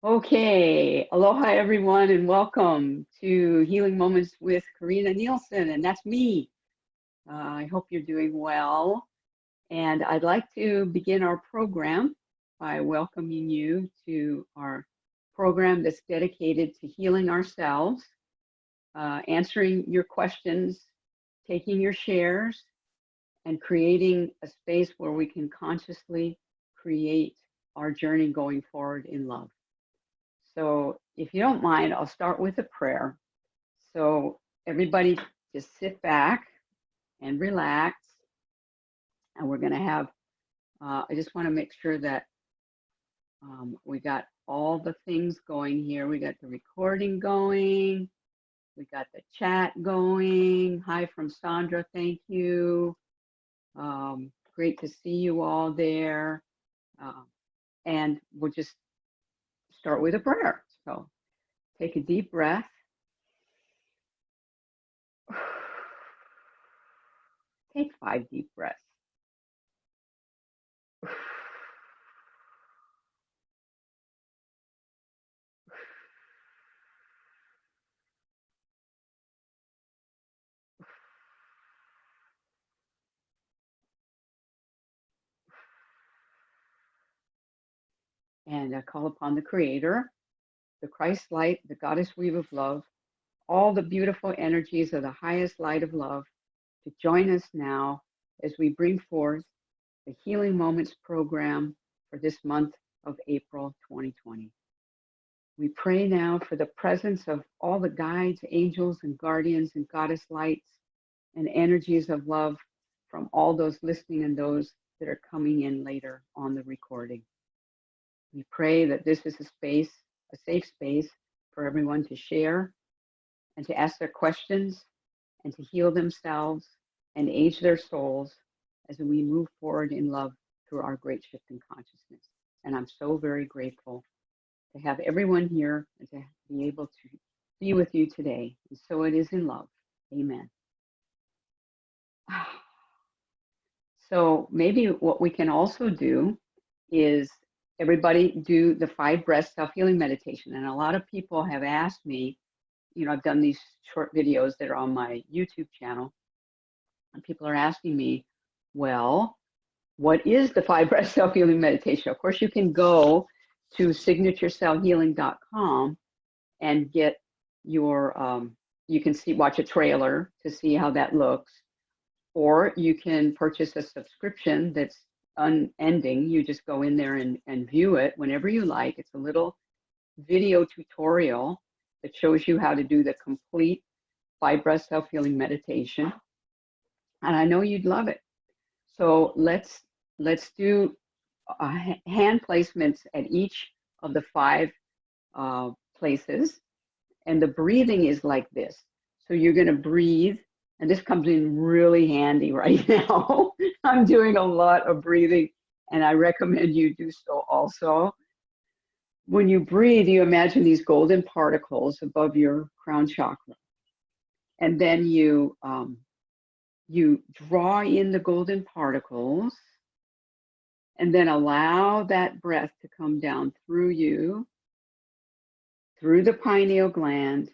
Okay, aloha everyone and welcome to Healing Moments with Karinna Nielsen, and that's me. I hope you're doing well. And I'd like to begin our program by welcoming you to our program that's dedicated to healing ourselves, answering your questions, taking your shares, and creating a space where we can consciously create our journey going forward in love. So if you don't mind, I'll start with a prayer. So everybody just sit back and relax. And we're going to have, I just want to make sure that we got all the things going here. We got the recording going. We got the chat going. Hi from Sandra, thank you. Great to see you all there. And we'll just start with a prayer. So take a deep breath. Take 5 deep breaths. And call upon the Creator, the Christ light, the Goddess weave of love, all the beautiful energies of the highest light of love to join us now as we bring forth the Healing Moments program for this month of April 2020. We pray now for the presence of all the guides, angels, and guardians and goddess lights and energies of love from all those listening and those that are coming in later on the recording. We pray that this is a space, a safe space for everyone to share and to ask their questions and to heal themselves and age their souls as we move forward in love through our great shift in consciousness. And I'm so very grateful to have everyone here and to be able to be with you today. And so it is in love. Amen. So maybe what we can also do is everybody do the 5 breath self-healing meditation. And a lot of people have asked me, you know, I've done these short videos that are on my YouTube channel, and people are asking me, well, what is the 5 breath self-healing meditation? Of course, you can go to signaturecellhealing.com and get your, you can watch a trailer to see how that looks, or you can purchase a subscription that's unending. You just go in there and view it whenever you like. It's a little video tutorial that shows you how to do the complete 5 breath self-healing meditation. And I know you'd love it. So let's do hand placements at each of the 5 places. And the breathing is like this. So you're going to breathe. And this comes in really handy right now. I'm doing a lot of breathing, and I recommend you do so also. When you breathe, you imagine these golden particles above your crown chakra. And then you draw in the golden particles, and then allow that breath to come down through you, through the pineal gland,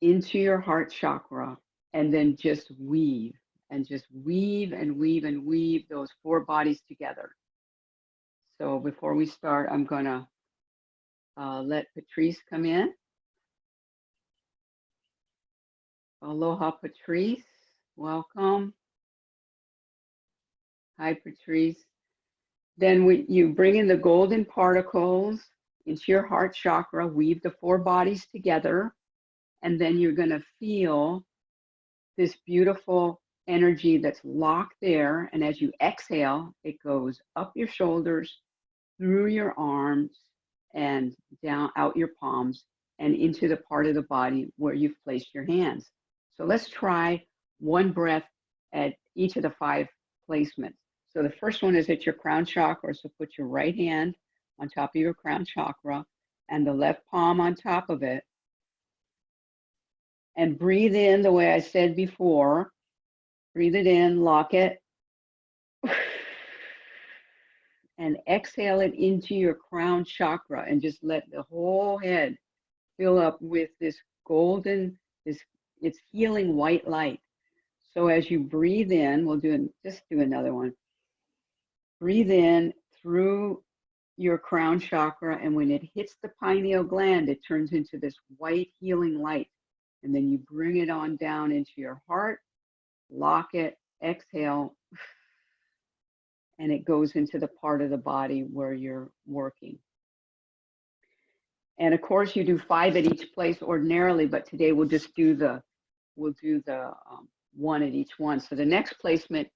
into your heart chakra, and then just weave, and just weave and weave and weave those 4 bodies together. So before we start, I'm gonna let Patrice come in. Aloha, Patrice, welcome. Hi, Patrice. Then you bring in the golden particles into your heart chakra, weave the 4 bodies together, and then you're gonna feel this beautiful energy that's locked there. And as you exhale, it goes up your shoulders, through your arms, and down out your palms, and into the part of the body where you've placed your hands. So let's try 1 breath at each of the 5 placements. So the first one is at your crown chakra. So put your right hand on top of your crown chakra and the left palm on top of it. And breathe in the way I said before. Breathe it in, lock it. and exhale it into your crown chakra, and just let the whole head fill up with this golden, it's healing white light. So as you breathe in, just do another one. Breathe in through your crown chakra, and when it hits the pineal gland, it turns into this white healing light. And then you bring it on down into your heart, lock it, exhale, and it goes into the part of the body where you're working. And of course, you do 5 at each place ordinarily, but today we'll just do the one at each one. So the next placement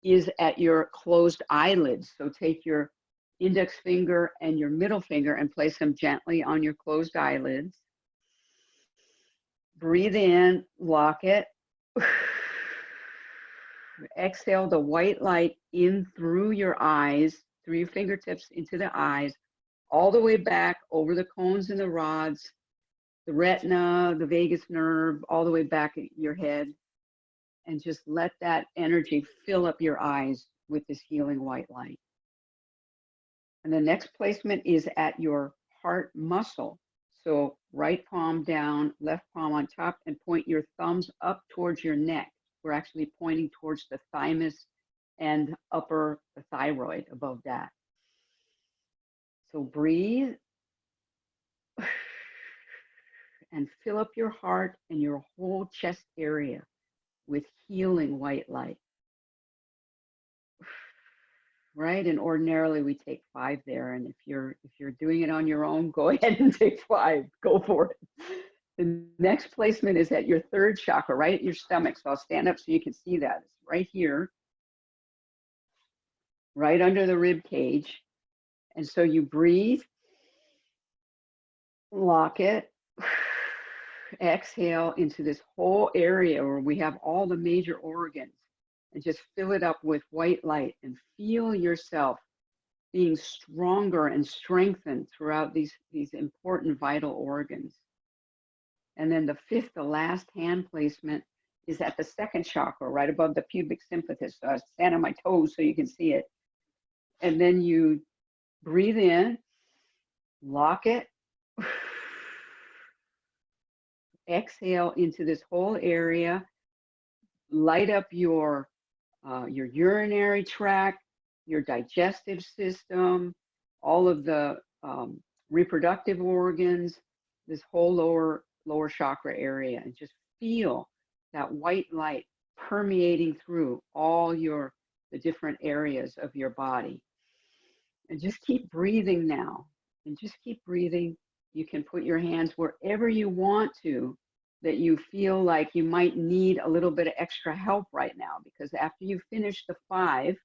is at your closed eyelids. So take your index finger and your middle finger and place them gently on your closed eyelids. Breathe in, lock it. Exhale the white light in through your eyes, through your fingertips into the eyes, all the way back over the cones and the rods, the retina, the vagus nerve, all the way back at your head. And just let that energy fill up your eyes with this healing white light. And the next placement is at your heart muscle. So right palm down, left palm on top, and point your thumbs up towards your neck. We're actually pointing towards the thymus and upper thyroid above that. So breathe and fill up your heart and your whole chest area with healing white light. Right? And ordinarily we take 5 there. And if you're doing it on your own, go ahead and take 5. Go for it. The next placement is at your 3rd chakra, right at your stomach. So I'll stand up so you can see that. It's right here, right under the rib cage. And so you breathe, lock it, exhale into this whole area where we have all the major organs, and just fill it up with white light and feel yourself being stronger and strengthened throughout these important vital organs. And then the 5th, the last hand placement, is at the 2nd chakra, right above the pubic symphysis. So I stand on my toes so you can see it. And then you breathe in, lock it, exhale into this whole area, light up your urinary tract, your digestive system, all of the reproductive organs, this whole lower chakra area, and just feel that white light permeating through all the different areas of your body. And just keep breathing now, and just keep breathing. You can put your hands wherever you want to, that you feel like you might need a little bit of extra help right now, because after you finish the 5,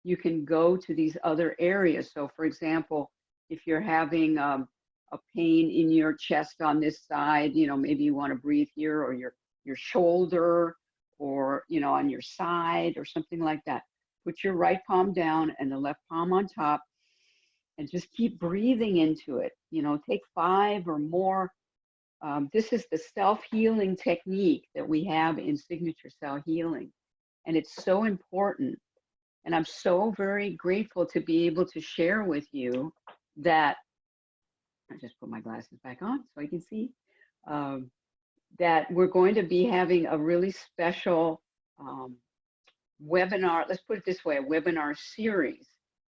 you can go to these other areas. So for example, if you're having a pain in your chest on this side, maybe you want to breathe here, or your shoulder, or on your side or something like that. Put your right palm down and the left palm on top, and just keep breathing into it. Take 5 or more. This is the self-healing technique that we have in signature cell healing. And it's so important. And I'm so very grateful to be able to share with you that, I just put my glasses back on so I can see, that we're going to be having a really special webinar, let's put it this way, a webinar series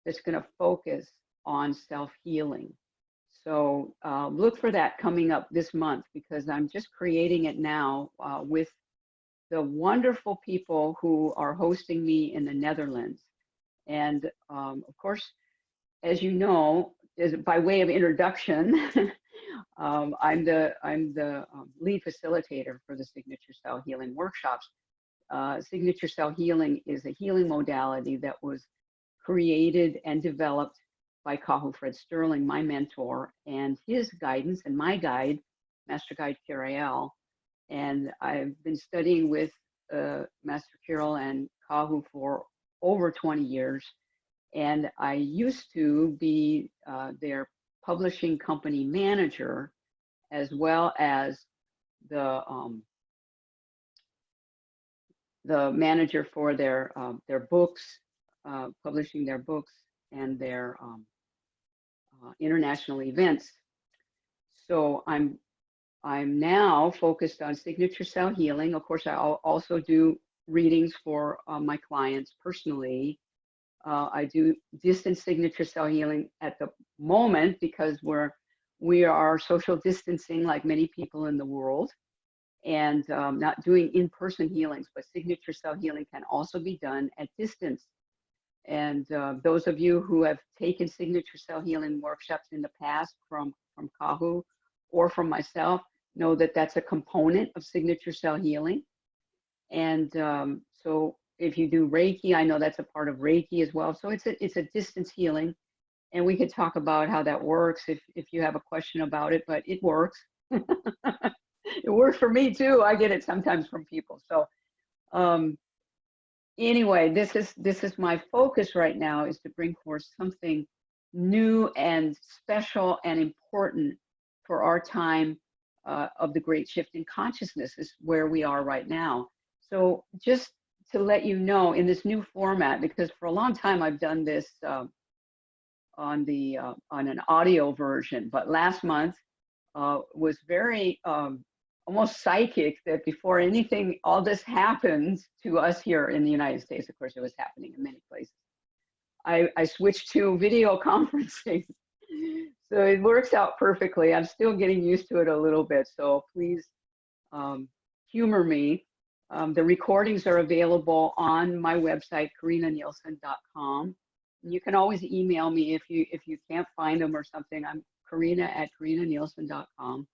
that's going to focus on self-healing. So look for that coming up this month, because I'm just creating it now with the wonderful people who are hosting me in the Netherlands. And of course, as you know, by way of introduction, I'm the lead facilitator for the Signature Cell Healing workshops. Signature Cell Healing is a healing modality that was created and developed by Kahu Fred Sterling, my mentor, and his guidance, and my guide, Master Guide Kiriel. And I've been studying with Master Kiriel and Kahu for over 20 years. And I used to be their publishing company manager, as well as the manager for their books, publishing their books. and their international events. So I'm now focused on signature cell healing. Of course, I'll also do readings for my clients personally. I do distance signature cell healing at the moment because we are social distancing like many people in the world, and not doing in-person healings, but signature cell healing can also be done at distance. And those of you who have taken signature cell healing workshops in the past from Kahu or from myself know that that's a component of signature cell healing. And so if you do Reiki, I know that's a part of Reiki as well. So it's a distance healing, and we could talk about how that works if you have a question about it, but it works. It works for me too. I get it sometimes from people. So anyway, this is my focus right now, is to bring forth something new and special and important for our time of the great shift in consciousness, is where we are right now. So just to let you know, in this new format, because for a long time I've done this on an audio version, but last month was very almost psychic, that before anything, all this happens to us here in the United States, of course it was happening in many places, I switched to video conferencing. So it works out perfectly. I'm still getting used to it a little bit, so please humor me. The recordings are available on my website, KarinnaNielsen.com. You can always email me if you can't find them or something. I'm Karinna@KarinnaNielsen.com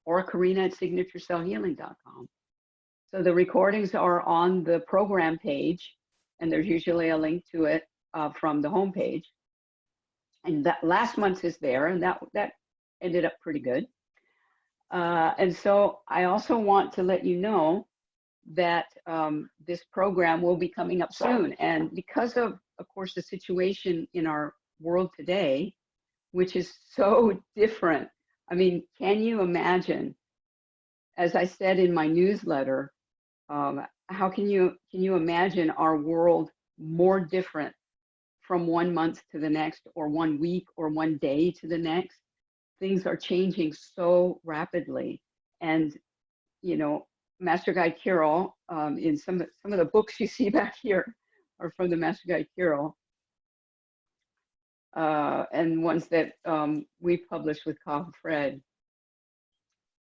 or Karinna@signaturecellhealing.com. So the recordings are on the program page, and there's usually a link to it from the homepage. And that last month is there, and that ended up pretty good. And so I also want to let you know that this program will be coming up soon. And because of course, the situation in our world today, which is so different. I mean, can you imagine, as I said in my newsletter, how can you imagine our world more different from 1 month to the next, or 1 week, or 1 day to the next? Things are changing so rapidly. And, you know, Master Guide Kirill, in some of the books you see back here are from the Master Guide Kirill, and ones that we published with Kahu Fred.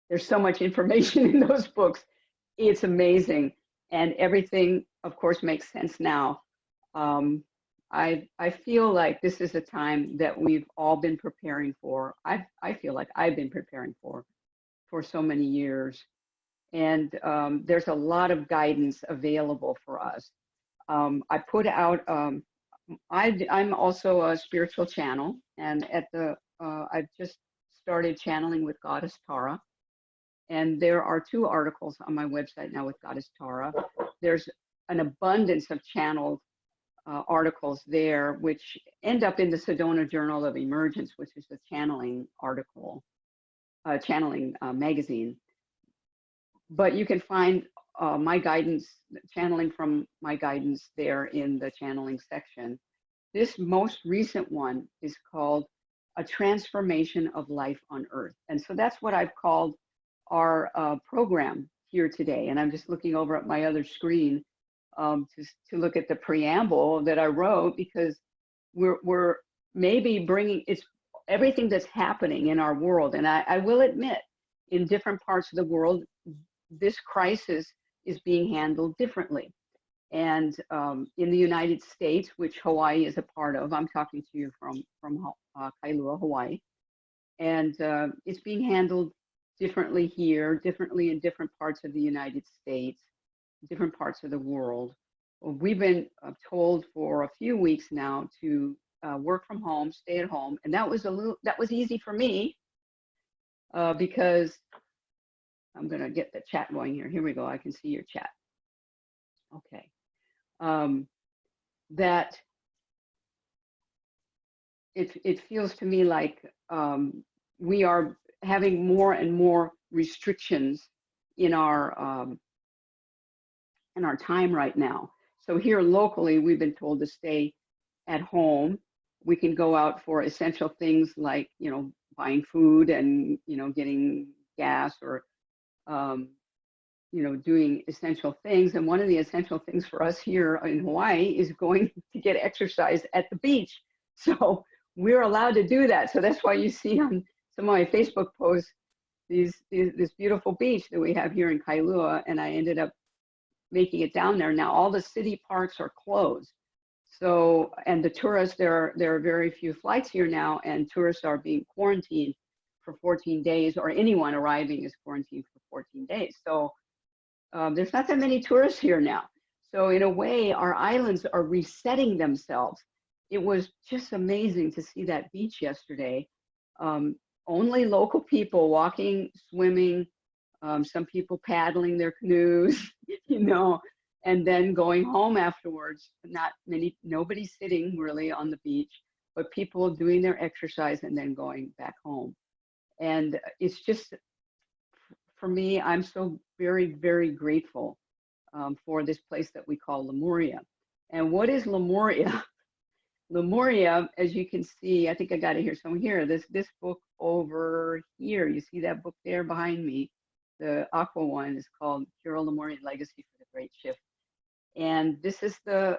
There's so much information in those books. It's amazing. And everything, of course, makes sense now. I feel like this is a time that we've all been preparing for. I feel like I've been preparing for so many years. And there's a lot of guidance available for us. I put out, I'm also a spiritual channel, and I've just started channeling with Goddess Tara. And there are 2 articles on my website now with Goddess Tara. There's an abundance of channeled articles there, which end up in the Sedona Journal of Emergence, which is a channeling article, channeling magazine. But you can find my guidance, channeling from my guidance there in the channeling section. This most recent one is called A Transformation of Life on Earth. And so that's what I've called our program here today. And I'm just looking over at my other screen to look at the preamble that I wrote, because we're maybe bringing, it's everything that's happening in our world. And I will admit, in different parts of the world, this crisis is being handled differently. And in the United States, which Hawaii is a part of, I'm talking to you from Kailua, Hawaii, and it's being handled differently here, differently in different parts of the United States, different parts of the world. We've been told for a few weeks now to work from home, stay at home, and that was easy for me because I'm going to get the chat going here. Here we go. I can see your chat. Okay. That it feels to me like we are having more and more restrictions in our time right now. So here locally, we've been told to stay at home we can go out for essential things like, you know, buying food and, you know, getting gas or, you know, doing essential things. And one of the essential things for us here in Hawaii is going to get exercise at the beach. So we're allowed to do that. So that's why you see on some of my Facebook posts, this beautiful beach that we have here in Kailua, and I ended up making it down there. Now all the city parks are closed. So, and the tourists, there are very few flights here now, and tourists are being quarantined for 14 days, or anyone arriving is quarantined for 14 days. So there's not that many tourists here now. So in a way, our islands are resetting themselves. It was just amazing to see that beach yesterday. Only local people walking, swimming, some people paddling their canoes, you know, and then going home afterwards. Not many, nobody sitting really on the beach, but people doing their exercise and then going back home. And it's just, for me, I'm so very, very grateful for this place that we call Lemuria. And what is Lemuria? Lemuria, as you can see, I think I got it here somewhere here. This book over here, you see that book there behind me, the aqua one, is called Kirill Lemurian Legacy for the Great Shift. And this is the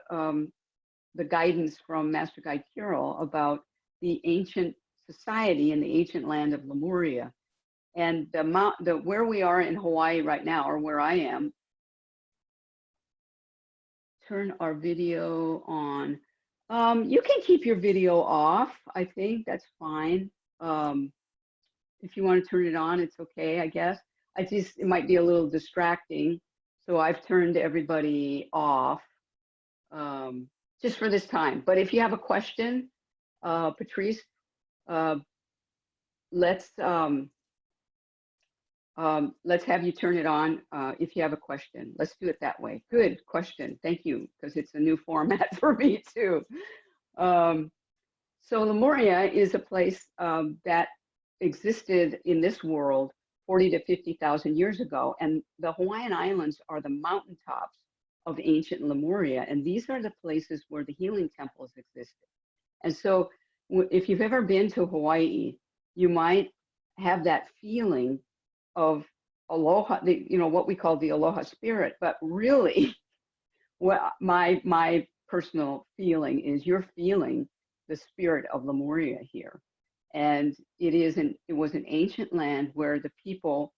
guidance from Master Guide Kirill about the ancient society in the ancient land of Lemuria. And where we are in Hawaii right now, or where I am, turn our video on. You can keep your video off. I think that's fine. If you want to turn it on, it's okay, I guess. It might be a little distracting. So I've turned everybody off just for this time. But if you have a question, Patrice, let's have you turn it on if you have a question. Let's do it that way. Good question. Thank you, because it's a new format for me too. So Lemuria is a place that existed in this world 40 to 50,000 years ago. And the Hawaiian Islands are the mountaintops of ancient Lemuria. And these are the places where the healing temples existed. And so if you've ever been to Hawaii, you might have that feeling of aloha, you know, what we call the aloha spirit. But really, well, my personal feeling is you're feeling the spirit of Lemuria here. And it was an ancient land where the people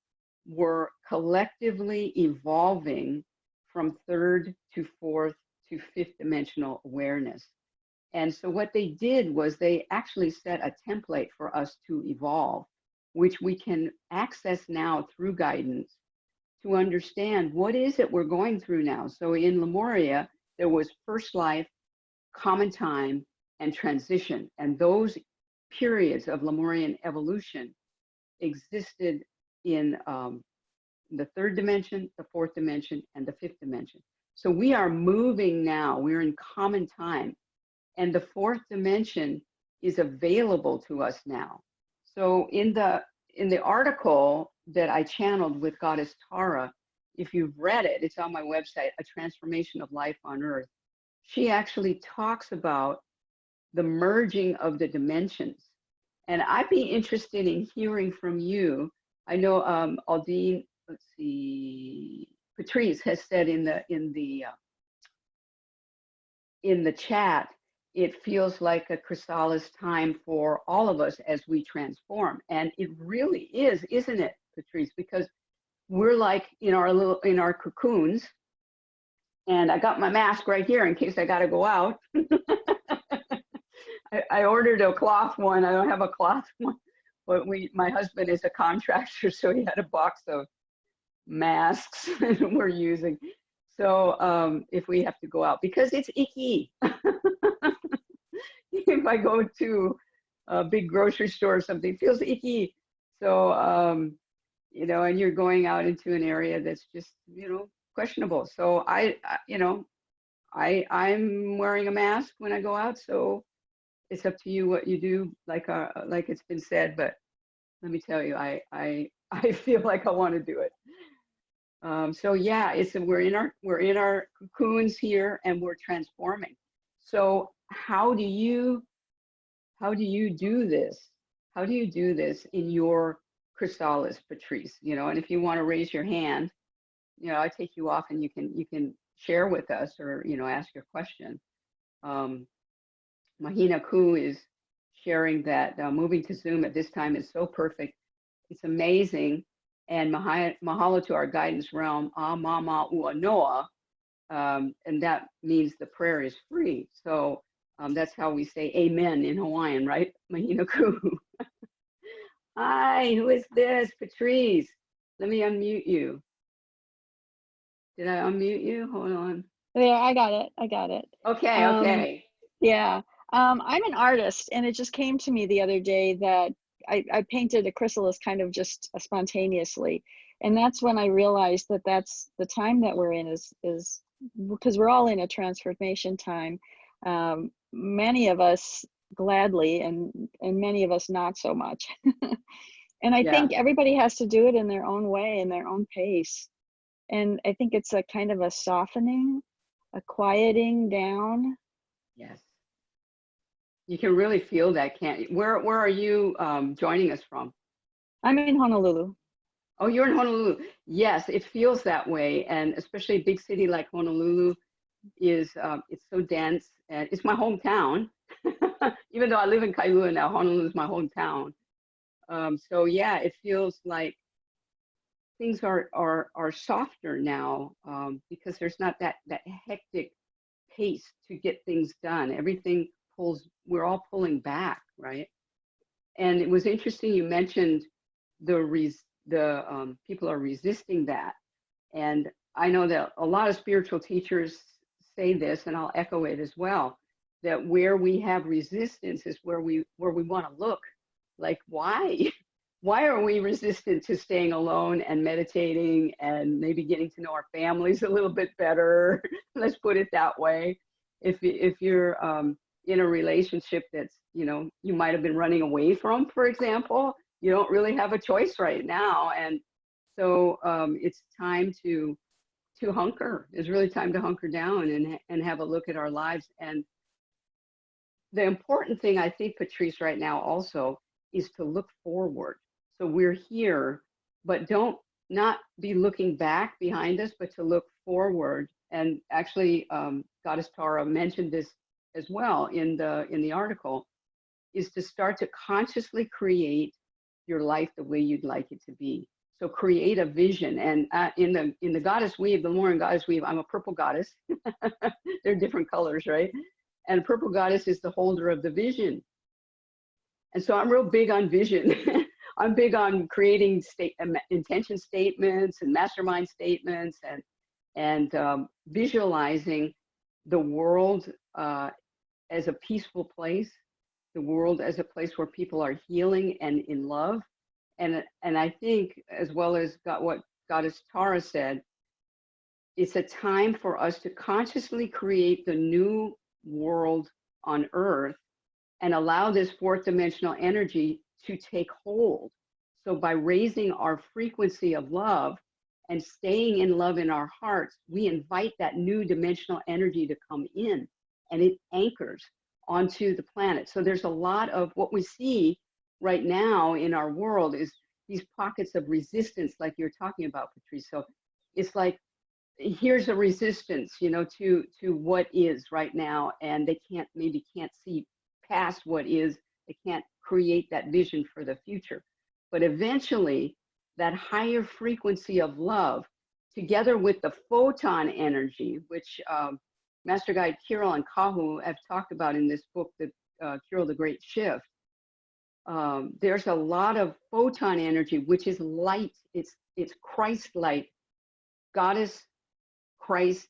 were collectively evolving from third to fourth to fifth dimensional awareness. And so what they did was they actually set a template for us to evolve, which we can access now through guidance to understand what is it we're going through now. So in Lemuria, there was first life, common time, and transition. And those periods of Lemurian evolution existed in the third dimension, the fourth dimension, and the fifth dimension. So we are moving now, we're in common time, and the fourth dimension is available to us now. So in the article that I channeled with Goddess Tara, if you've read it, it's on my website, A Transformation of Life on Earth. She actually talks about the merging of the dimensions. And I'd be interested in hearing from you. I know Aldine, let's see, Patrice has said in the chat, it feels like a chrysalis time for all of us as we transform. And it really is, isn't it, Patrice? Because we're like in our cocoons. And I got my mask right here in case I got to go out. I ordered a cloth one. I don't have a cloth one, but my husband is a contractor, so he had a box of masks we're using. So if we have to go out, because it's icky. If I go to a big grocery store or something, it feels icky. So, you know, and you're going out into an area that's just, you know, questionable. So I'm wearing a mask when I go out. So it's up to you what you do, like it's been said, but let me tell you, I feel like I want to do it. So yeah, we're in our cocoons here and we're transforming. So how do you how do you do this? How do you do this in your chrysalis, Patrice? You know, and if you want to raise your hand, you know, I take you off and you can share with us or, you know, ask your question. Mahina Ku is sharing that moving to Zoom at this time is so perfect. It's amazing. And mahalo to our guidance realm, a mama ua noa. And that means the prayer is free. So that's how we say amen in Hawaiian, right? Mahina Ku. Hi, who is this? Patrice. Let me unmute you. Did I unmute you? Hold on. Yeah, I got it. Okay, okay. Yeah. I'm an artist, and it just came to me the other day that I painted a chrysalis kind of just spontaneously. And that's when I realized that that's the time that we're in is because we're all in a transformation time. Many of us gladly and many of us not so much. And I think everybody has to do it in their own way, in their own pace. And I think it's a kind of a softening, a quieting down. Yes. You can really feel that, can't you? Where are you joining us from? I'm in Honolulu. Oh, you're in Honolulu. Yes, it feels that way. And especially a big city like Honolulu is, it's so dense. And it's my hometown. Even though I live in Kailua now, Honolulu is my hometown. So yeah, it feels like things are softer now because there's not that hectic pace to get things done. Everything we're all pulling back, right? And it was interesting you mentioned the people are resisting that. And I know that a lot of spiritual teachers say this, and I'll echo it as well, that where we have resistance is where we want to look. Like, why? Why are we resistant to staying alone and meditating and maybe getting to know our families a little bit better? Let's put it that way. If you're in a relationship that's, you know, you might have been running away from, for example, you don't really have a choice right now. And so it's time to hunker. It's really time to hunker down and have a look at our lives. And the important thing, I think, Patrice, right now also is to look forward. So we're here, but not be looking back behind us, but to look forward. And actually, Goddess Tara mentioned this as well in the article, is to start to consciously create your life the way you'd like it to be. So create a vision. And in the goddess weave, the Lauren goddess weave, I'm a purple goddess. They're different colors, right? And purple goddess is the holder of the vision. And so I'm real big on vision. I'm big on creating intention statements and mastermind statements and visualizing the world as a peaceful place, the world as a place where people are healing and in love. And I think, as well as what Goddess Tara said, it's a time for us to consciously create the new world on Earth and allow this fourth dimensional energy to take hold. So by raising our frequency of love and staying in love in our hearts, we invite that new dimensional energy to come in, and it anchors onto the planet. So there's a lot of what we see right now in our world is these pockets of resistance, like you're talking about, Patrice. So it's like, here's a resistance, you know, to what is right now, and they maybe can't see past what is. They can't create that vision for the future. But eventually, that higher frequency of love, together with the photon energy, which Master Guide Kirill and Kahu have talked about in this book, Kirill the Great Shift, there's a lot of photon energy, which is light. It's Christ light, Goddess, Christ,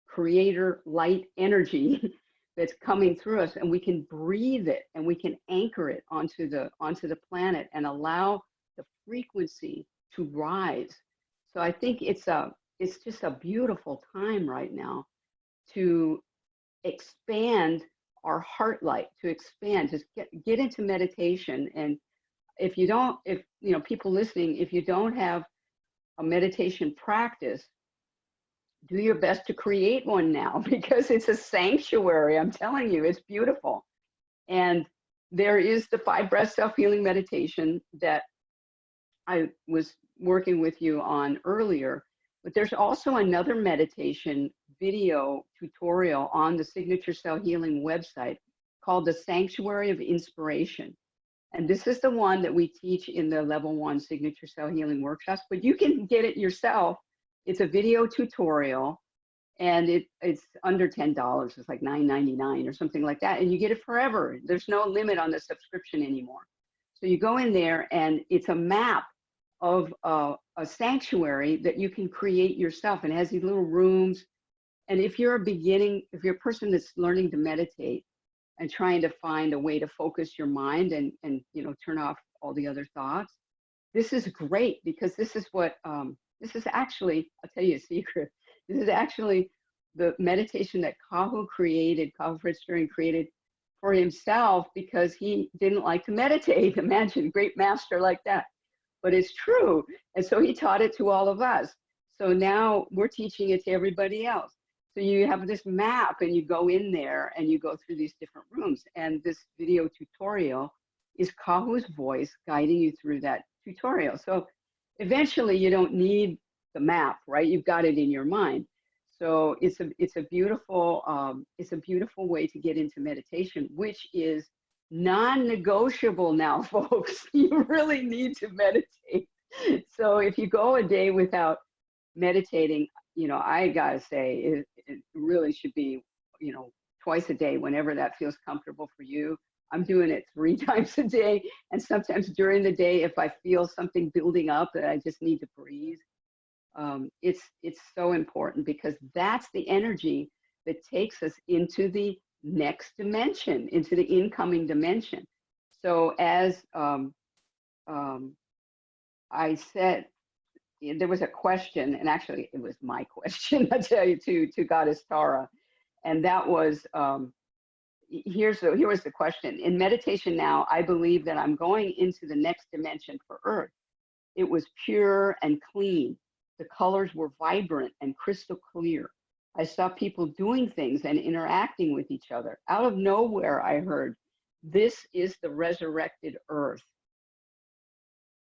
Creator, light energy that's coming through us, and we can breathe it and we can anchor it onto the planet and allow the frequency to rise. So I think it's just a beautiful time right now to expand our heart light, to expand, just get into meditation. And if you know, people listening, if you don't have a meditation practice, do your best to create one now, because it's a sanctuary. I'm telling you, it's beautiful. And there is the 5 breath self-healing meditation that I was working with you on earlier, but there's also another meditation video tutorial on the Signature Cell Healing website called the Sanctuary of Inspiration. And this is the one that we teach in the level 1 Signature Cell Healing workshops, but you can get it yourself. It's a video tutorial, and it's under $10. It's like $9.99 or something like that. And you get it forever. There's no limit on the subscription anymore. So you go in there, and it's a map of a sanctuary that you can create yourself. And it has these little rooms. And if you're a person that's learning to meditate and trying to find a way to focus your mind and turn off all the other thoughts, this is great, because this is what, this is actually, I'll tell you a secret. This is actually the meditation that Kahu Fritz created for himself, because he didn't like to meditate. Imagine, great master like that. But it's true. And so he taught it to all of us. So now we're teaching it to everybody else. So you have this map, and you go in there and you go through these different rooms. And this video tutorial is Kahu's voice guiding you through that tutorial. So eventually you don't need the map, right? You've got it in your mind. So it's a beautiful way to get into meditation, which is non-negotiable now, folks. You really need to meditate. So if you go a day without meditating, I gotta say it really should be, twice a day, whenever that feels comfortable for you. I'm doing it 3 times a day, and sometimes during the day, if I feel something building up that I just need to breathe. It's so important, because that's the energy that takes us into the next dimension, into the incoming dimension. So as I said, there was a question, and actually it was my question, I tell you, to Goddess Tara, and that was, here was the question. In meditation now, I believe that I'm going into the next dimension for Earth. It was pure and clean. The colors were vibrant and crystal clear. I saw people doing things and interacting with each other. Out of nowhere, I heard, "This is the resurrected Earth.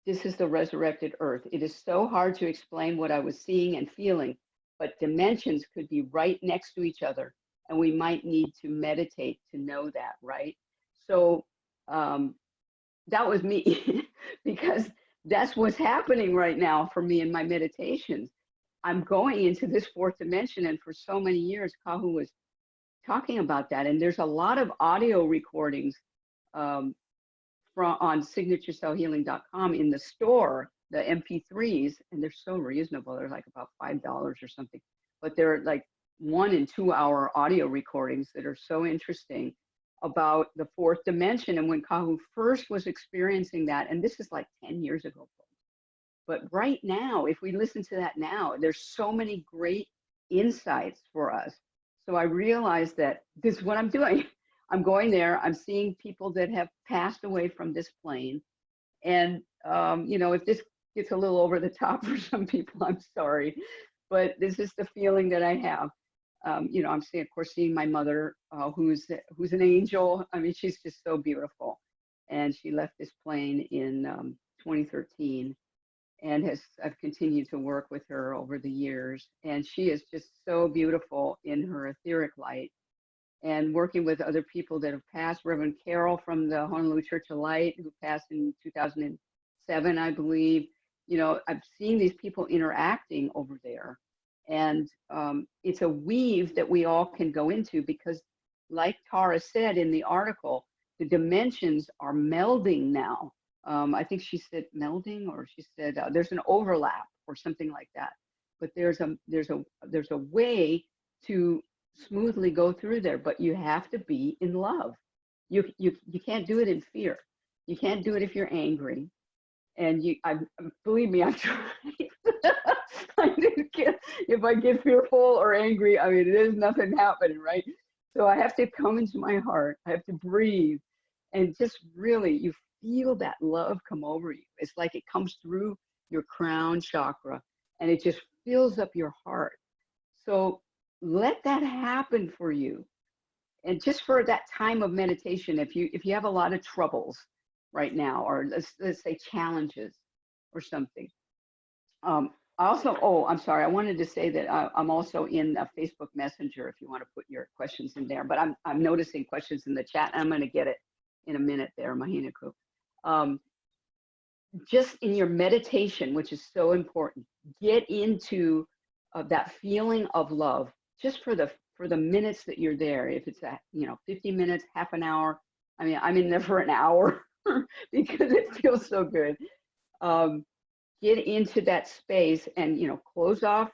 This is the resurrected Earth." It is so hard to explain what I was seeing and feeling, but dimensions could be right next to each other, and we might need to meditate to know that, right? So that was me, because that's what's happening right now for me in my meditations. I'm going into this 4th dimension, and for so many years, Kahu was talking about that. And there's a lot of audio recordings on signaturecellhealing.com in the store, the MP3s, and they're so reasonable. They're like about $5 or something, but they're like 1 and 2 hour audio recordings that are so interesting about the 4th dimension. And when Kahu first was experiencing that, and this is like 10 years ago, but right now, if we listen to that now, there's so many great insights for us. So I realized that this is what I'm doing. I'm going there, I'm seeing people that have passed away from this plane. And, if this gets a little over the top for some people, I'm sorry, but this is the feeling that I have. I'm seeing, of course, seeing my mother, who's an angel. I mean, she's just so beautiful. And she left this plane in 2013, and I've continued to work with her over the years. And she is just so beautiful in her etheric light. And working with other people that have passed, Reverend Carol from the Honolulu Church of Light, who passed in 2007, I believe. I've seen these people interacting over there. And it's a weave that we all can go into, because like Tara said in the article, the dimensions are melding now. I think she said melding, or she said there's an overlap or something like that. But there's a way to smoothly go through there, but you have to be in love. You can't do it in fear. You can't do it if you're angry. And believe me, I've tried. If I get fearful or angry, I mean, there's nothing happening, right? So I have to come into my heart. I have to breathe, and just really, you feel that love come over you. It's like it comes through your crown chakra, and it just fills up your heart. So let that happen for you. and just for that time of meditation, if you have a lot of troubles right now, or let's say challenges or something. I also, oh, I'm sorry, I wanted to say that I'm also in a Facebook Messenger if you want to put your questions in there, but I'm noticing questions in the chat, and I'm going to get it in a minute there, Mahinaku. Just in your meditation, which is so important, get into that feeling of love just for the minutes that you're there. If it's 50 minutes, half an hour. I mean, I'm in there for an hour because it feels so good. Get into that space and, close off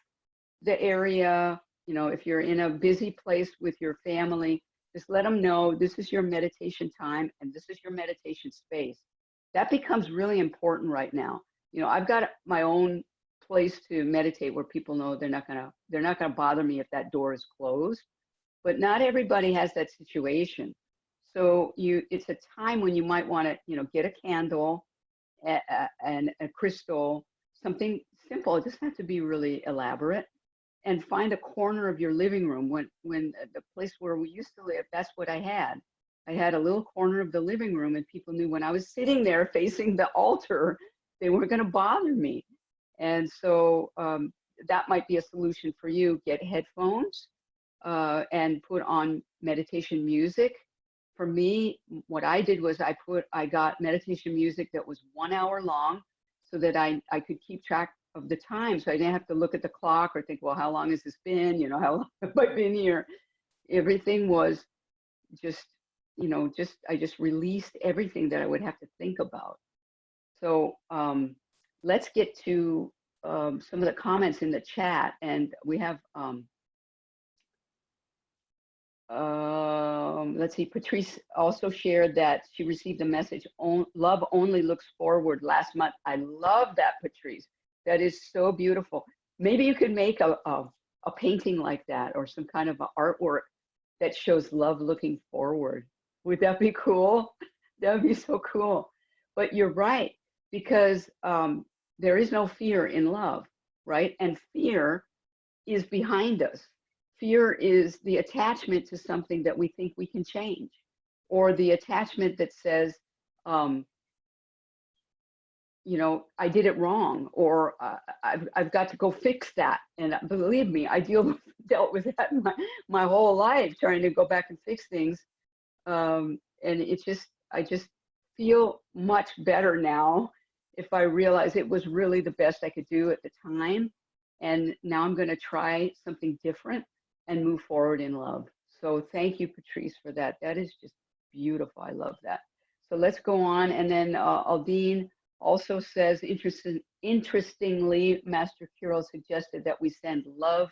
the area. If you're in a busy place with your family, just let them know this is your meditation time and this is your meditation space. That becomes really important right now. I've got my own place to meditate where people know they're not gonna bother me if that door is closed, but not everybody has that situation. So it's a time when you might want to, get a candle and a crystal, something simple. It doesn't have to be really elaborate, and find a corner of your living room. When the place where we used to live, that's what I had. I had a little corner of the living room, and people knew when I was sitting there facing the altar, they weren't going to bother me. And so that might be a solution for you. Get headphones and put on meditation music. For me, what I did was I got meditation music that was 1 hour long so that I could keep track of the time. So I didn't have to look at the clock or think, well, how long has this been? How long have I been here? Everything was just, I just released everything that I would have to think about. So let's get to some of the comments in the chat. And we have, let's see, Patrice also shared that she received a message, love only looks forward, last month. I love that, Patrice. That is so beautiful. Maybe you could make a painting like that, or some kind of artwork that shows love looking forward. Would that be cool? That would be so cool. But you're right, because there is no fear in love, right? And fear is behind us. Fear is the attachment to something that we think we can change, or the attachment that says, I did it wrong, or I've got to go fix that. And believe me, I dealt with that my whole life, trying to go back and fix things. And I just feel much better now if I realize it was really the best I could do at the time. And now I'm going to try something different and move forward in love. So thank you, Patrice, for that. That is just beautiful. I love that. So let's go on. And then Aldine also says, interestingly, Master Kirill suggested that we send love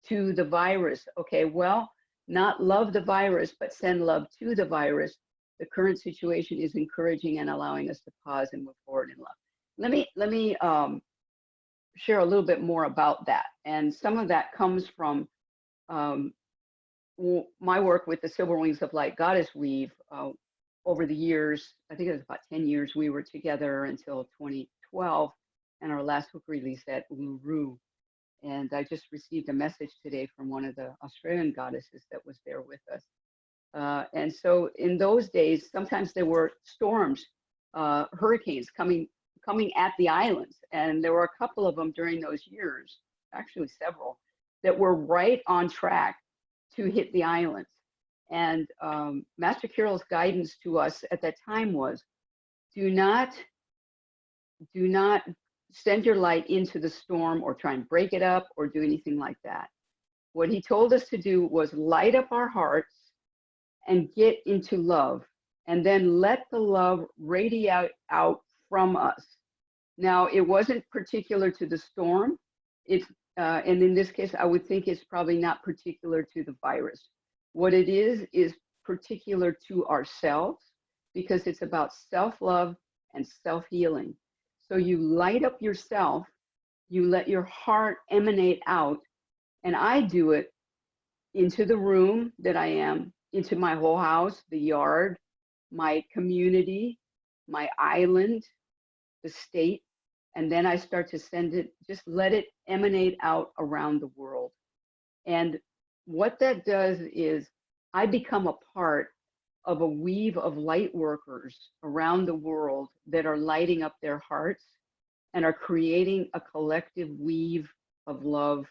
to the virus. Okay, well, not love the virus, but send love to the virus. The current situation is encouraging and allowing us to pause and move forward in love. Let me share a little bit more about that. And some of that comes from my work with the Silver Wings of Light Goddess Weave. Over the years, I think it was about 10 years, we were together until 2012, and our last book release at Uluru. And I just received a message today from one of the Australian goddesses that was there with us. And so in those days, sometimes there were storms, hurricanes coming at the islands. And there were a couple of them during those years, actually several, that were right on track to hit the islands. And Master Kirill's guidance to us at that time was, do not send your light into the storm or try and break it up or do anything like that. What he told us to do was light up our hearts and get into love, and then let the love radiate out from us. Now, it wasn't particular to the storm. And in this case, I would think it's probably not particular to the virus. What it is particular to ourselves, because it's about self-love and self-healing. So you light up yourself, you let your heart emanate out, and I do it into the room that I am, into my whole house, the yard, my community, my island, the state, and then I start to send it, just let it emanate out around the world. And what that does is I become a part of a weave of light workers around the world that are lighting up their hearts and are creating a collective weave of love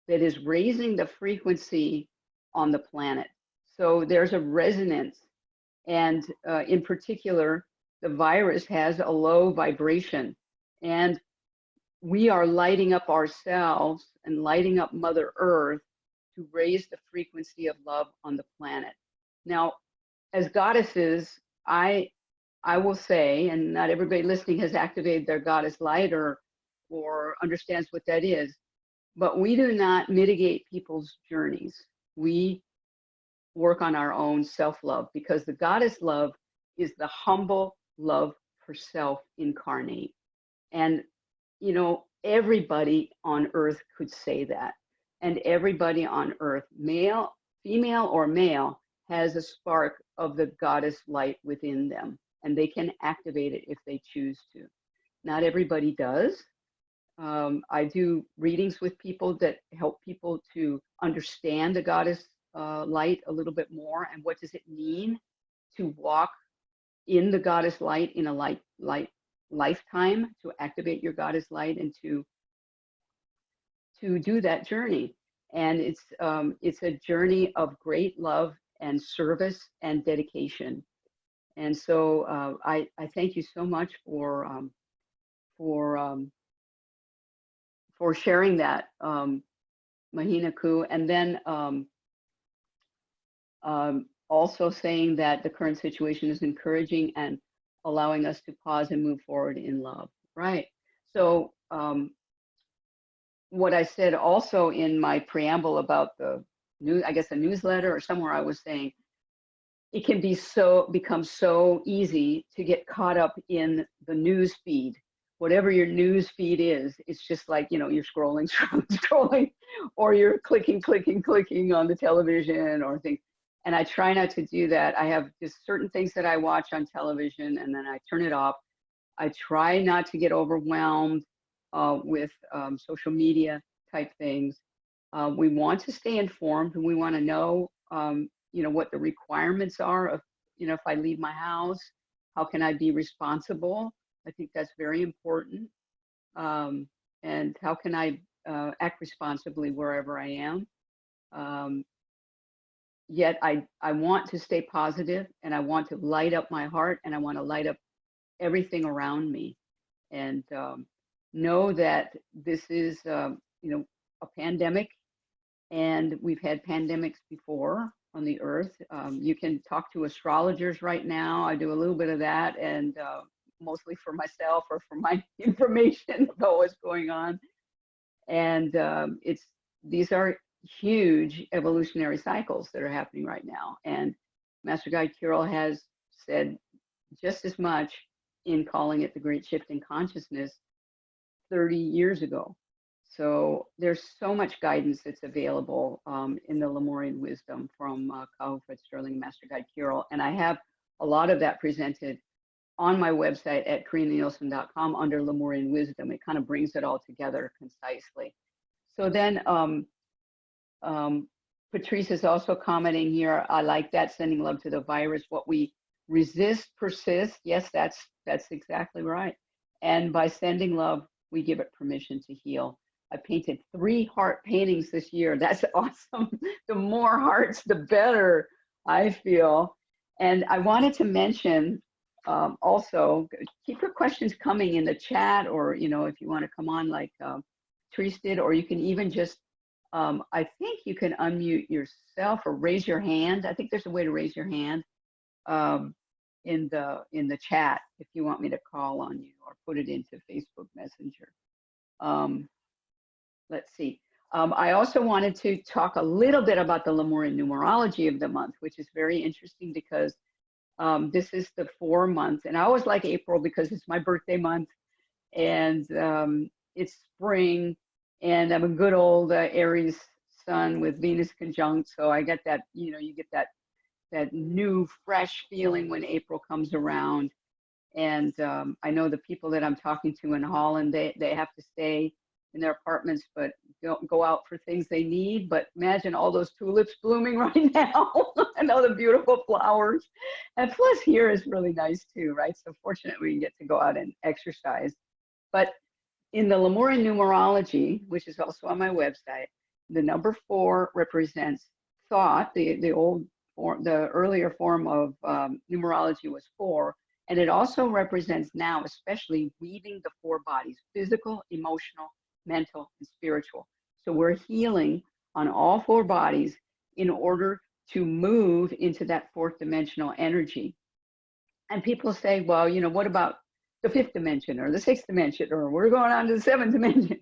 that is raising the frequency on the planet. So there's a resonance. And in particular, the virus has a low vibration. And we are lighting up ourselves and lighting up Mother Earth to raise the frequency of love on the planet. Now, as goddesses, I will say, and not everybody listening has activated their goddess light or understands what that is, but we do not mitigate people's journeys. We work on our own self-love, because the goddess love is the humble love for self incarnate. And, you know, everybody on earth could say that. And everybody on earth, male, female, or male, has a spark of the goddess light within them, and they can activate it if they choose to. Not everybody does. I do readings with people that help people to understand the goddess light a little bit more, and what does it mean to walk in the goddess light in a light lifetime, to activate your goddess light and to do that journey. And it's a journey of great love and service and dedication. And so I thank you so much for sharing that, Mahina Ku, and then also saying that the current situation is encouraging and allowing us to pause and move forward in love. Right. So what I said also in my preamble about the I guess a newsletter or somewhere, I was saying it can become so easy to get caught up in the news feed. Whatever your news feed is, it's just like, you know, you're scrolling, scrolling, or you're clicking on the television or things. And I try not to do that. I have just certain things that I watch on television, and then I turn it off. I try not to get overwhelmed with social media type things. We want to stay informed, and we want to know, you know, what the requirements are of, you know, if I leave my house, how can I be responsible? I think that's very important. And how can I act responsibly wherever I am? Yet I want to stay positive, and I want to light up my heart, and I want to light up everything around me, and know that this is, you know, a pandemic, and we've had pandemics before on the earth. You can talk to astrologers right now. I do a little bit of that, and mostly for myself or for my information about what's going on. And these are huge evolutionary cycles that are happening right now. And Master Guide Kirill has said just as much in calling it the Great Shift in Consciousness 30 years ago. So there's so much guidance that's available in the Lemurian wisdom from Kahu Fred Sterling and Master Guide Kirill. And I have a lot of that presented on my website at KarinnaNielsen.com under Lemurian wisdom. It kind of brings it all together concisely. So then Patrice is also commenting here, I like that, sending love to the virus. What we resist persists. Yes, that's exactly right. And by sending love, we give it permission to heal. I painted 3 heart paintings this year. That's awesome. The more hearts, the better, I feel. And I wanted to mention also, keep your questions coming in the chat, or, you know, if you want to come on like Therese did, or you can even just, I think you can unmute yourself or raise your hand. I think there's a way to raise your hand in the chat if you want me to call on you or put it into Facebook Messenger. Let's see. I also wanted to talk a little bit about the Lemurian numerology of the month, which is very interesting because this is the 4 months, and I always like April because it's my birthday month, and it's spring, and I'm a good old Aries sun with Venus conjunct, so I get that, you know, you get that new fresh feeling when April comes around. And I know the people that I'm talking to in Holland, they have to stay in their apartments, but don't go out for things they need. But imagine all those tulips blooming right now and all the beautiful flowers. And plus here is really nice too, right? So fortunately we get to go out and exercise. But in the Lemurian numerology, which is also on my website, the number 4 represents thought. The old form, the earlier form of numerology was 4. And it also represents now, especially weaving the 4 bodies: physical, emotional, mental, and spiritual. So we're healing on all 4 bodies in order to move into that 4th dimensional energy. And people say, well, you know, what about the 5th dimension or the 6th dimension, or we're going on to the 7th dimension?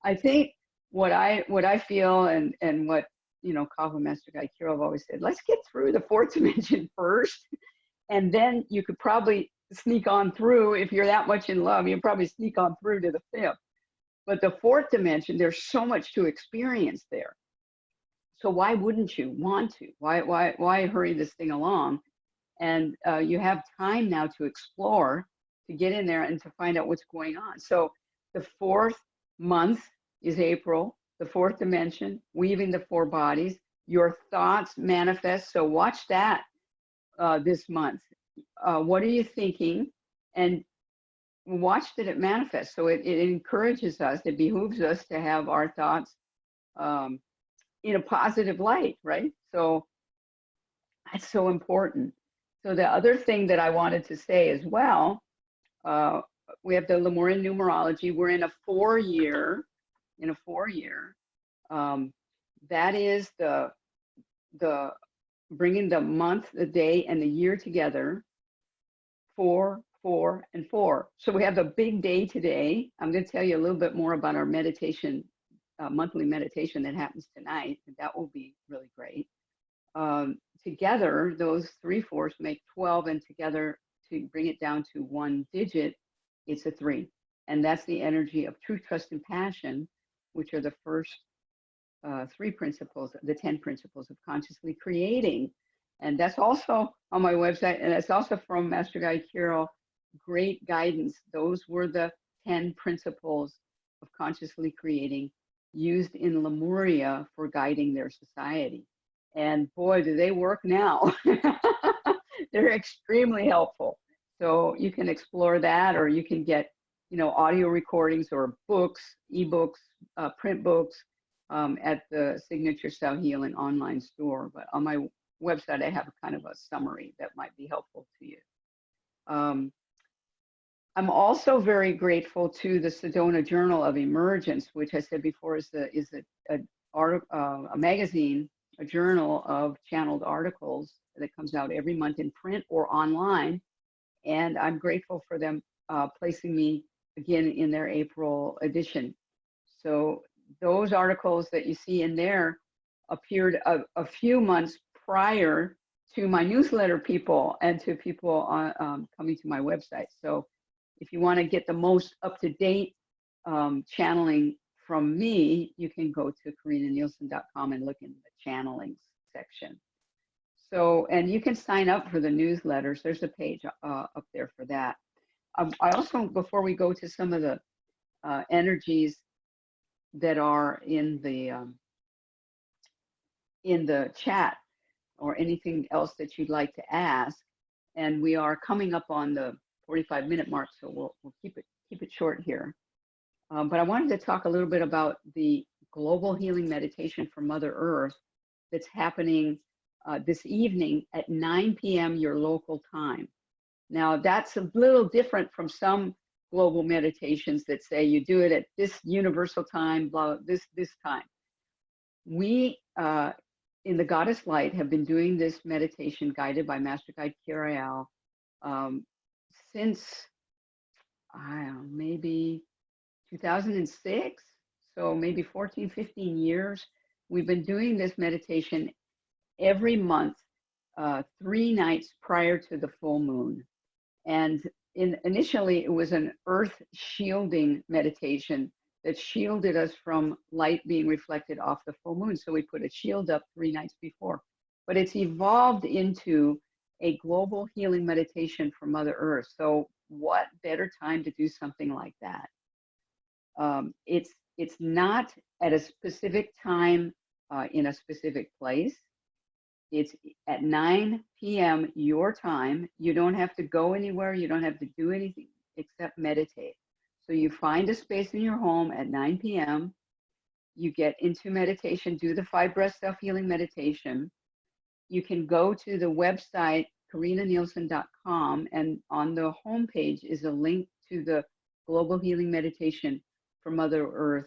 I think what I feel and what, you know, Kava Master Guy Kirill always said, let's get through the 4th dimension first. And then you could probably sneak on through. If you're that much in love, you'll probably sneak on through to the 5th. But the 4th dimension, there's so much to experience there. So why wouldn't you want to? Why hurry this thing along? And you have time now to explore, to get in there and to find out what's going on. So the 4th month is April, the 4th dimension, weaving the 4 bodies. Your thoughts manifest. So watch that. This month. What are you thinking? And watch that it manifests. So it encourages us, it behooves us to have our thoughts in a positive light, right? So that's so important. So the other thing that I wanted to say as well, we have the Lemurian numerology. We're in a 4-year, that is the bringing the month, the day, and the year together, 4, 4, and 4. So we have a big day today. I'm going to tell you a little bit more about our meditation, monthly meditation that happens tonight, and that will be really great. Together, those 3 4s make 12, and together, to bring it down to 1 digit, it's a 3. And that's the energy of truth, trust, and passion, which are the first 3 principles, the 10 principles of consciously creating. And that's also on my website, and it's also from Master Guy Kirill. Great guidance. Those were the 10 principles of consciously creating used in Lemuria for guiding their society. And boy, do they work now. They're extremely helpful. So you can explore that, or you can get, you know, audio recordings or books, ebooks, print books, at the Signature Cell Healing online store. But on my website, I have a kind of a summary that might be helpful to you. I'm also very grateful to the Sedona Journal of Emergence, which I said before is a magazine, a journal of channeled articles that comes out every month in print or online. And I'm grateful for them placing me again in their April edition. So those articles that you see in there appeared a few months prior to my newsletter people and to people coming to my website. So if you want to get the most up-to-date channeling from me, you can go to KarinnaNielsen.com and look in the channelings section. So, and you can sign up for the newsletters. There's a page up there for that. I also, before we go to some of the energies that are in the chat, or anything else that you'd like to ask, and we are coming up on the 45-minute mark, so we'll keep it short here. But I wanted to talk a little bit about the global healing meditation for Mother Earth that's happening this evening at 9 p.m. your local time. Now that's a little different from some global meditations that say you do it at this universal time, blah, this time. We, in the Goddess Light, have been doing this meditation guided by Master Guide Kirill since, I don't know, maybe 2006. So maybe 14, 15 years. We've been doing this meditation every month, 3 nights prior to the full moon. And initially, it was an earth shielding meditation that shielded us from light being reflected off the full moon. So we put a shield up 3 nights before. But it's evolved into a global healing meditation for Mother Earth. So what better time to do something like that? It's It's not at a specific time in a specific place. It's at 9 p.m. your time. You don't have to go anywhere. You don't have to do anything except meditate. So you find a space in your home at 9 p.m. You get into meditation, do the 5 breath self-healing meditation. You can go to the website, KarinnaNielsen.com, and on the homepage is a link to the Global Healing Meditation for Mother Earth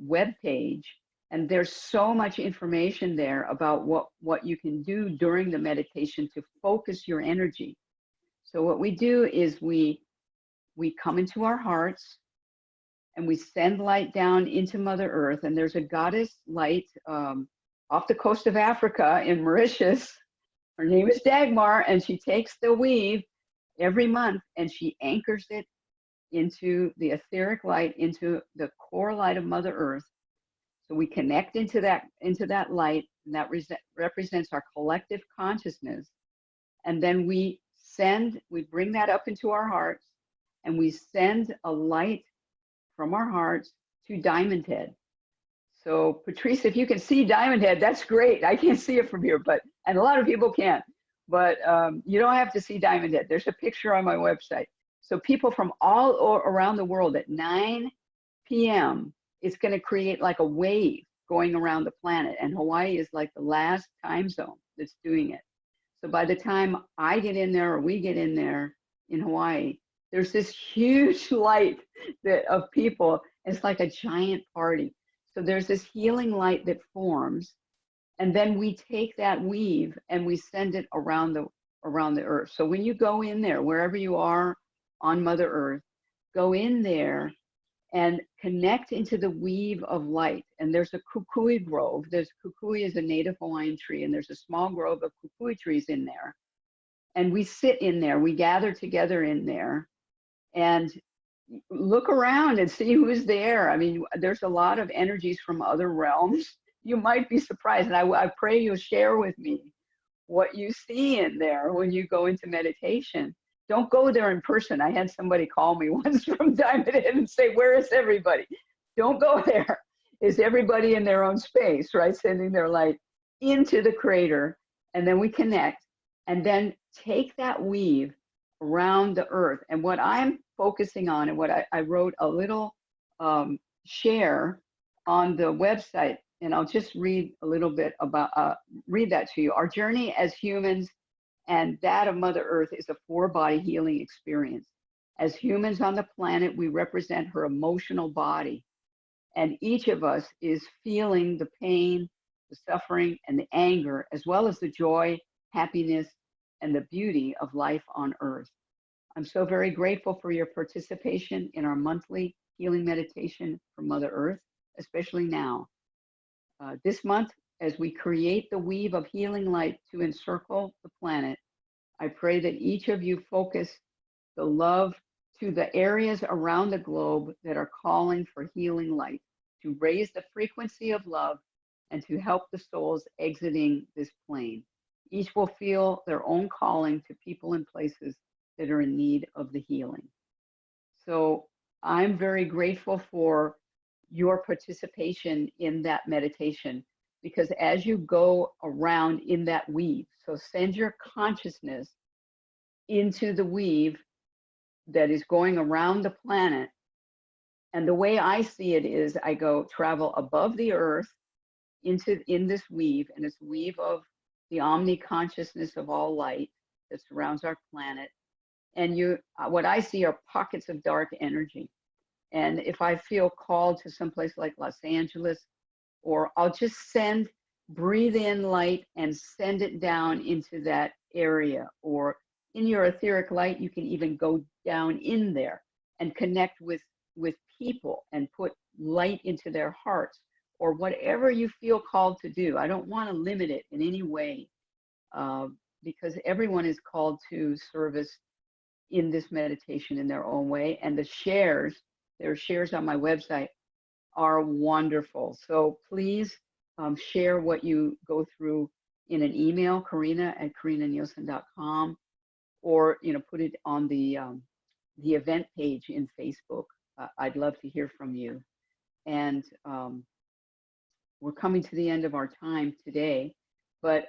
webpage. And there's so much information there about what you can do during the meditation to focus your energy. So what we do is we come into our hearts and we send light down into Mother Earth. And there's a goddess light off the coast of Africa in Mauritius. Her name is Dagmar, and she takes the weave every month and she anchors it into the etheric light, into the core light of Mother Earth. So we connect into that light, and that represents our collective consciousness. And then we bring that up into our hearts, and we send a light from our hearts to Diamond Head. So Patrice, if you can see Diamond Head, that's great. I can't see it from here, and a lot of people can't. But you don't have to see Diamond Head. There's a picture on my website. So people from all around the world at 9 p.m., it's going to create like a wave going around the planet. And Hawaii is like the last time zone that's doing it. So by the time I get in there or we get in there in Hawaii, there's this huge light of people. It's like a giant party. So there's this healing light that forms. And then we take that weave and we send it around the earth. So when you go in there, wherever you are on Mother Earth, go in there and connect into the weave of light. And there's a kukui grove. Kukui is a native Hawaiian tree, and there's a small grove of kukui trees in there. And we sit in there, we gather together in there and look around and see who's there. I mean, there's a lot of energies from other realms. You might be surprised. And I pray you'll share with me what you see in there when you go into meditation. Don't go there in person. I had somebody call me once from Diamond Head and say, where is everybody? Don't go there. Is everybody in their own space, right? Sending their light into the crater. And then we connect and then take that weave around the earth. And what I'm focusing on and what I wrote a little share on the website, and I'll just read a little bit about, read that to you. Our journey as humans and that of Mother Earth is a 4-body healing experience. As humans on the planet, we represent her emotional body. And each of us is feeling the pain, the suffering, and the anger, as well as the joy, happiness, and the beauty of life on Earth. I'm so very grateful for your participation in our monthly healing meditation for Mother Earth, especially now. This month, as we create the weave of healing light to encircle the planet, I pray that each of you focus the love to the areas around the globe that are calling for healing light, to raise the frequency of love and to help the souls exiting this plane. Each will feel their own calling to people and places that are in need of the healing. So I'm very grateful for your participation in that meditation, because as you go around in that weave, so send your consciousness into the weave that is going around the planet. And the way I see it is I travel above the earth in this weave, and it's weave of the omni consciousness of all light that surrounds our planet. And what I see are pockets of dark energy. And if I feel called to someplace like Los Angeles, or I'll just breathe in light and send it down into that area. Or in your etheric light, you can even go down in there and connect with people and put light into their hearts, or whatever you feel called to do. I don't want to limit it in any way, because everyone is called to service in this meditation in their own way. And there are shares on my website, are wonderful. So please share what you go through in an email, Karinna@KarinnaNielsen.com, or put it on the event page in Facebook. I'd love to hear from you. And we're coming to the end of our time today, but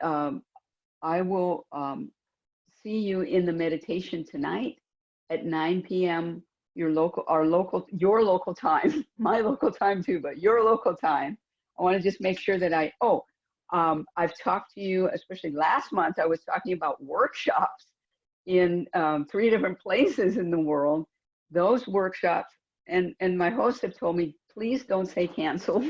I will see you in the meditation tonight at 9 p.m. your local time, my local time too, but your local time. I want to just make sure that I've talked to you, especially last month, I was talking about workshops in 3 different places in the world. Those workshops, and my hosts have told me, please don't say canceled.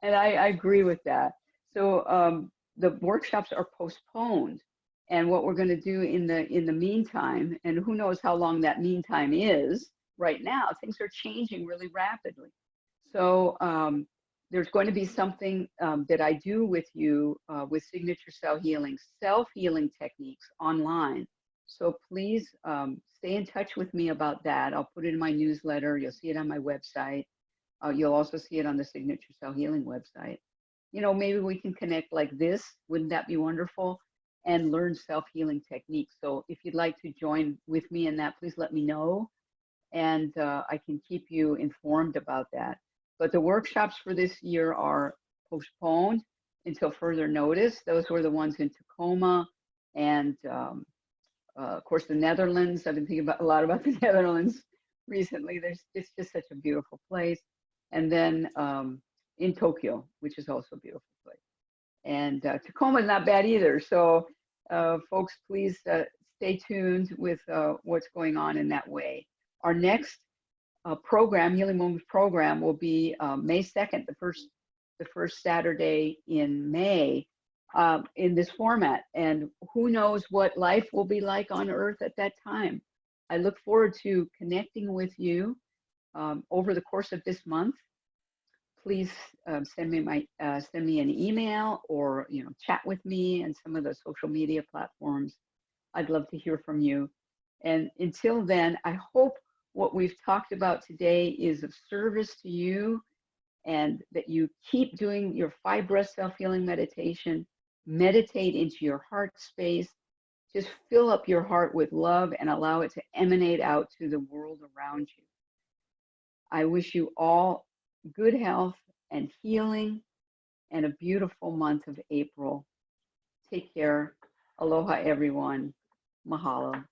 And I agree with that. So the workshops are postponed. And what we're going to do in the meantime, and who knows how long that meantime is right now, things are changing really rapidly. So there's going to be something that I do with you with signature cell healing, self-healing techniques online. So please stay in touch with me about that. I'll put it in my newsletter. You'll see it on my website. You'll also see it on the Signature Cell Healing website. You know, maybe we can connect like this. Wouldn't that be wonderful? And learn self-healing techniques. So if you'd like to join with me in that, please let me know. And I can keep you informed about that. But the workshops for this year are postponed until further notice. Those were the ones in Tacoma and of course the Netherlands. I've been thinking a lot about the Netherlands recently. It's just such a beautiful place. And then in Tokyo, which is also a beautiful place. And Tacoma is not bad either. So folks, please stay tuned with what's going on in that way. Our next program, Healing Moments program, will be May 2nd, the first Saturday in May, in this format. And who knows what life will be like on Earth at that time. I look forward to connecting with you over the course of this month. Please send me an email, or chat with me on some of the social media platforms. I'd love to hear from you. And until then, I hope what we've talked about today is of service to you, and that you keep doing your 5 breath self-healing meditation. Meditate into your heart space. Just fill up your heart with love and allow it to emanate out to the world around you. I wish you all good health and healing and a beautiful month of April. Take care. Aloha, everyone. Mahalo.